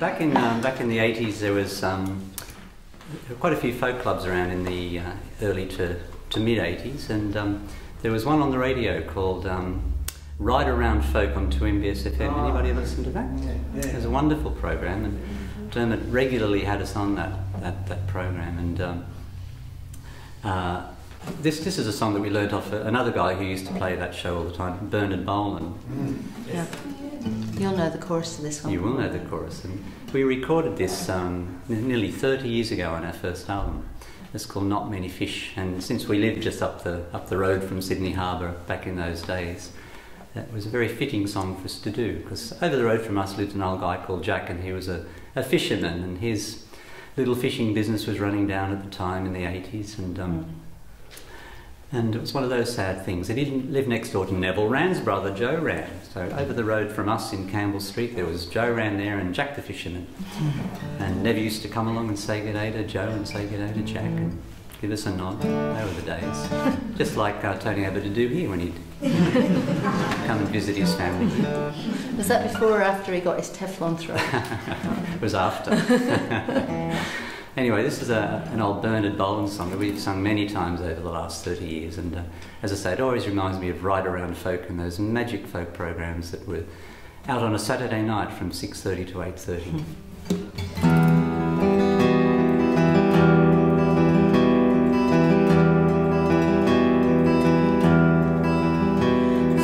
back in the 80s, there was quite a few folk clubs around in the early to mid 80s, and there was one on the radio called Ride Around Folk on 2MBS FM. Anybody ever listen to that? Yeah. It was a wonderful program, and Dermot regularly had us on that program. And this is a song that we learnt off another guy who used to play that show all the time, Bernard Bolan. Yeah. You'll know the chorus to this one. You will know the chorus. And we recorded this nearly 30 years ago on our first album. It's called Not Many Fish, and since we lived just up the road from Sydney Harbour back in those days, that was a very fitting song for us to do, because over the road from us lived an old guy called Jack, and he was a fisherman, and his little fishing business was running down at the time in the 80s, and it was one of those sad things. He didn't live next door to Neville Rand's brother, Joe Rand. So over the road from us in Campbell Street, there was Joe Rand there and Jack the fisherman. And Nev used to come along and say good day to Joe and say good day to Jack and give us a nod. They were the days. Just like Tony Abbott to do here when he'd come and visit his family. Was that before or after he got his Teflon throat? It was after. Anyway, this is an old Bernard Bolan song that we've sung many times over the last 30 years, and as I say, it always reminds me of Ride Around Folk and those magic folk programs that were out on a Saturday night from 6:30 to 8:30.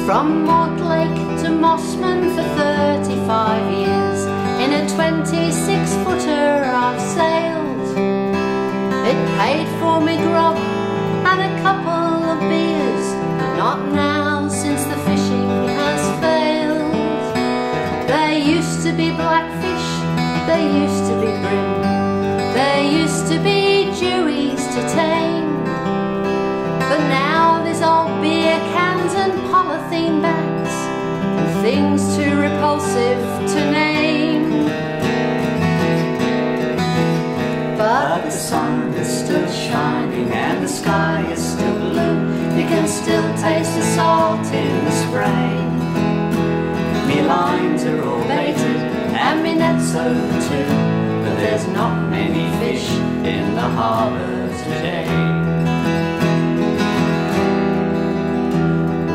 From Mortlake to Mossman for 35 years, in a 26-footer I've sailed. It paid for me grub and a couple of beers, but not now since the fishing has failed. There used to be blackfish, there used to be bream, there used to be jewies to tame, but now there's old beer cans and polythene bags and things too repulsive to name. But the sun is still shining and the sky is still blue. You can still taste the salt in the spray. Me lines are all baited and me nets over too, but there's not many fish in the harbour today.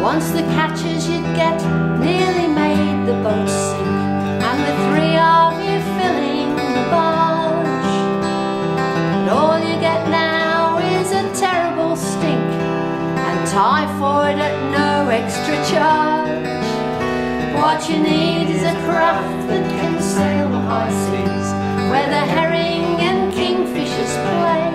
Once the catches you'd get nearly made the boat sink, and the three of you filling the barge. And all you get now is a terrible stink, and typhoid at no extra charge. What you need is a craft that can sail the high seas, where the herring and kingfishers play.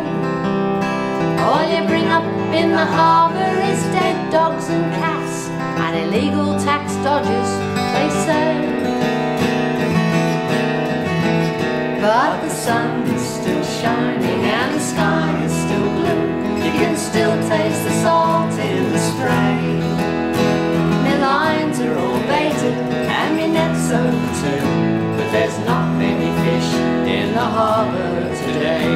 All you bring up in the harbour is dead dogs and cats, and illegal tax dodgers, they say. But the sun is still shining and the sky is still blue. You can still taste the salt in the spray. My lines are all baited and my net's over too, but there's not many fish in the harbour today.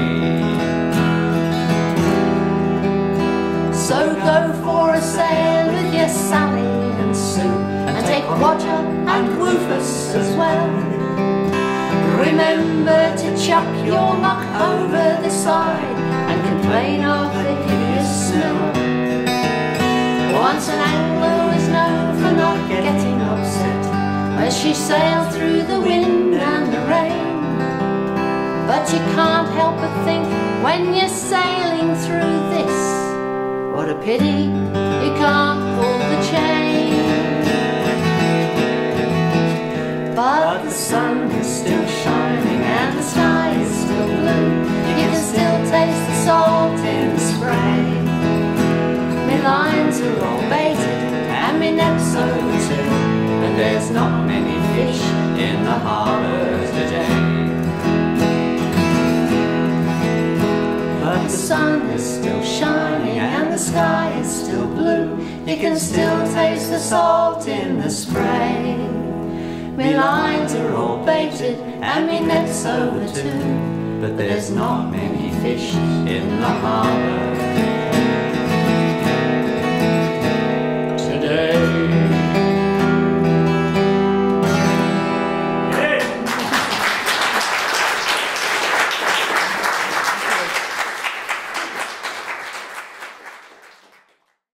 So go for a sail with your Sally and Sue, and take Roger and Rufus as well. Remember to chuck your muck over the side and complain of the hideous smell. Once an angler was known for not getting upset as she sailed through the wind and the rain. But you can't help but think when you're sailing through this, what a pity you can't pull the chain. But the sun is still shining and the sky is still blue. You can still taste the salt in the spray. My lines are all baited and my net's over too, and there's not many fish in the harbour today. But the sun is still shining and the sky is still blue. You can still taste the salt in the spray. My lines are all baited and my net's over too, but there's not many fish in the harbour.